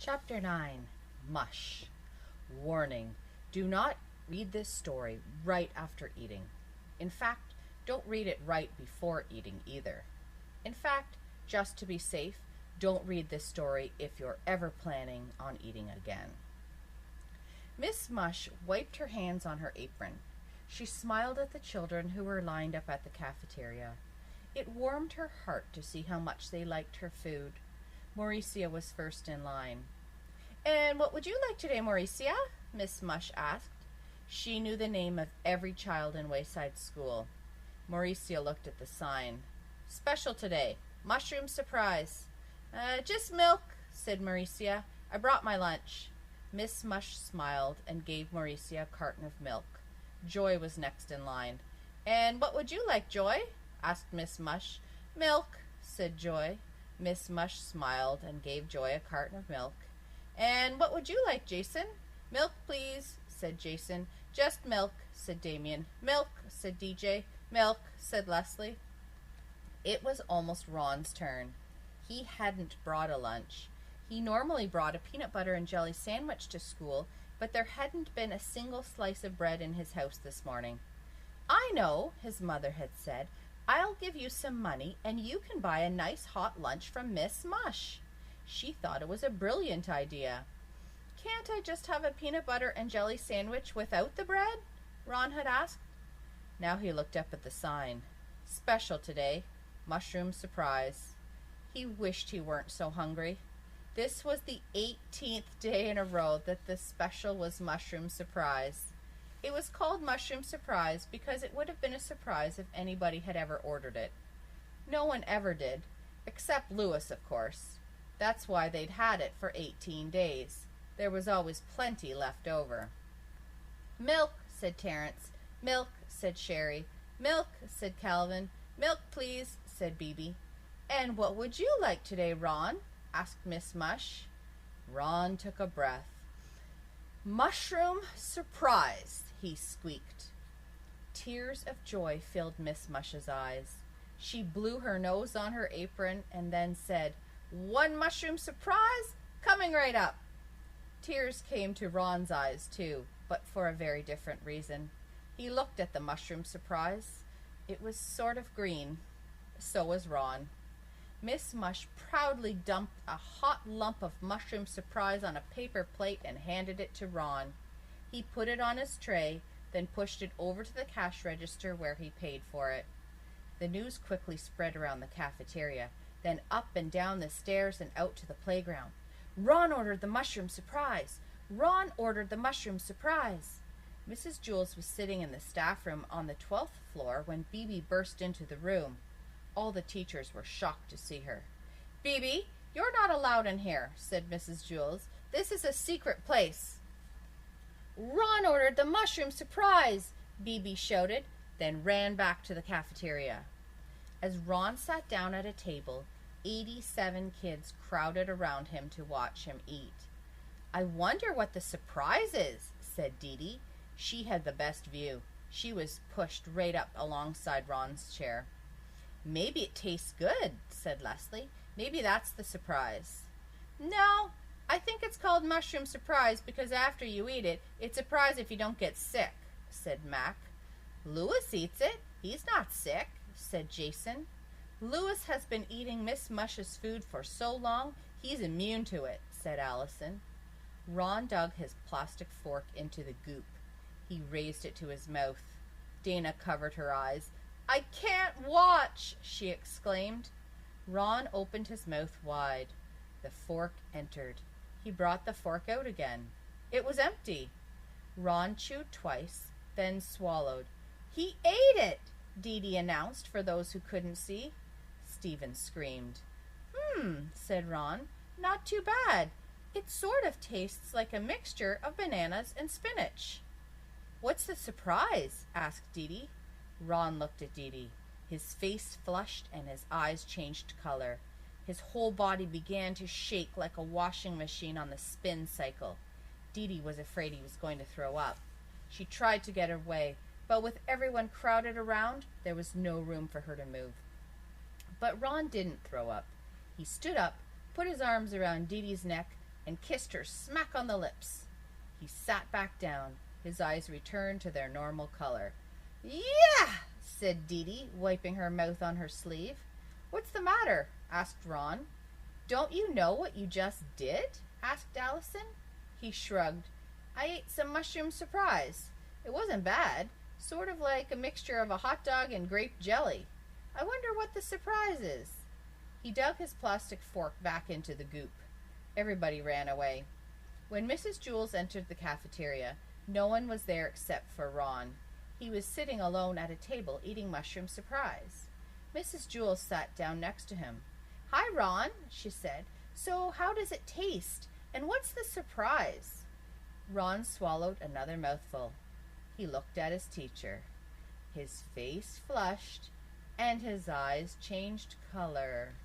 Chapter 9 Mush. Warning: do not read this story right after eating. In fact, don't read it right before eating either. In fact, just to be safe, don't read this story if you're ever planning on eating again. Miss Mush wiped her hands on her apron. She smiled at the children who were lined up at the cafeteria. It warmed her heart to see how much they liked her food. Mauricia was first in line. "And what would you like today, Mauricia?" Miss Mush asked. She knew the name of every child in Wayside School. Mauricia looked at the sign. "Special today. Mushroom surprise." Just milk," said Mauricia. "I brought my lunch." Miss Mush smiled and gave Mauricia a carton of milk. Joy was next in line. "And what would you like, Joy?" asked Miss Mush. "Milk," said Joy. Miss Mush smiled and gave Joy a carton of milk. "And what would you like, Jason?" "Milk, please," said Jason. "Just milk," said Damien. "Milk," said DJ. "Milk," said Leslie. It was almost Ron's turn. He hadn't brought a lunch. He normally brought a peanut butter and jelly sandwich to school, but there hadn't been a single slice of bread in his house this morning. "I know," his mother had said. "I'll give you some money, and you can buy a nice hot lunch from Miss Mush." She thought it was a brilliant idea. "Can't I just have a peanut butter and jelly sandwich without the bread?" Ron had asked. Now he looked up at the sign. "Special today. Mushroom surprise." He wished he weren't so hungry. This was the 18th day in a row that the special was mushroom surprise. It was called mushroom surprise because it would have been a surprise if anybody had ever ordered it. No one ever did, except Louis, of course. That's why they'd had it for 18 days. There was always plenty left over. "Milk," said Terence. "Milk," said Sherry. "Milk," said Calvin. "Milk, please," said Bebe. "And what would you like today, Ron?" asked Miss Mush. Ron took a breath. "Mushroom surprise," he squeaked. Tears of joy filled Miss Mush's eyes. She blew her nose on her apron and then said, "One mushroom surprise, coming right up." Tears came to Ron's eyes too, but for a very different reason. He looked at the mushroom surprise. It was sort of green. So was Ron. Miss Mush proudly dumped a hot lump of mushroom surprise on a paper plate and handed it to Ron. He put it on his tray, then pushed it over to the cash register where he paid for it. The news quickly spread around the cafeteria, then up and down the stairs and out to the playground. "Ron ordered the mushroom surprise! Ron ordered the mushroom surprise!" Mrs. Jules was sitting in the staff room on the 12th floor when Bebe burst into the room. All the teachers were shocked to see her. "Bebe, you're not allowed in here," said Mrs. Jules. "This is a secret place." "Ron ordered the mushroom surprise!" Bebe shouted, then ran back to the cafeteria. As Ron sat down at a table, 87 kids crowded around him to watch him eat. "I wonder what the surprise is," said Dee Dee. She had the best view. She was pushed right up alongside Ron's chair. "Maybe it tastes good," said Leslie. "Maybe that's the surprise." "No, I think it's called mushroom surprise because after you eat it, it's a surprise if you don't get sick," said Mac. "Louis eats it. He's not sick," said Jason. "Louis has been eating Miss Mush's food for so long, he's immune to it," said Allison. Ron dug his plastic fork into the goop. He raised it to his mouth. Dana covered her eyes. "I can't watch!" she exclaimed. Ron opened his mouth wide. The fork entered. He brought the fork out again. It was empty. Ron chewed twice, then swallowed. "He ate it!" Dee Dee announced for those who couldn't see. Stephen screamed. Said Ron. "Not too bad. It sort of tastes like a mixture of bananas and spinach." "What's the surprise?" asked Dee Dee. Ron looked at Dee Dee. His face flushed and his eyes changed color. His whole body began to shake like a washing machine on the spin cycle. Dee Dee was afraid he was going to throw up. She tried to get away, but with everyone crowded around, there was no room for her to move. But Ron didn't throw up. He stood up, put his arms around Dee Dee's neck, and kissed her smack on the lips. He sat back down. His eyes returned to their normal color. "Yeah," said Dee Dee, wiping her mouth on her sleeve. "What's the matter?" asked Ron. "Don't you know what you just did?" asked Allison. He shrugged. "I ate some mushroom surprise. It wasn't bad. Sort of like a mixture of a hot dog and grape jelly. I wonder what the surprise is." He dug his plastic fork back into the goop. Everybody ran away. When Mrs. Jules entered the cafeteria, no one was there except for Ron. He was sitting alone at a table eating mushroom surprise. Mrs. Jules sat down next to him. "Hi, Ron," she said. "So how does it taste? And what's the surprise?" Ron swallowed another mouthful. He looked at his teacher. His face flushed, and his eyes changed color.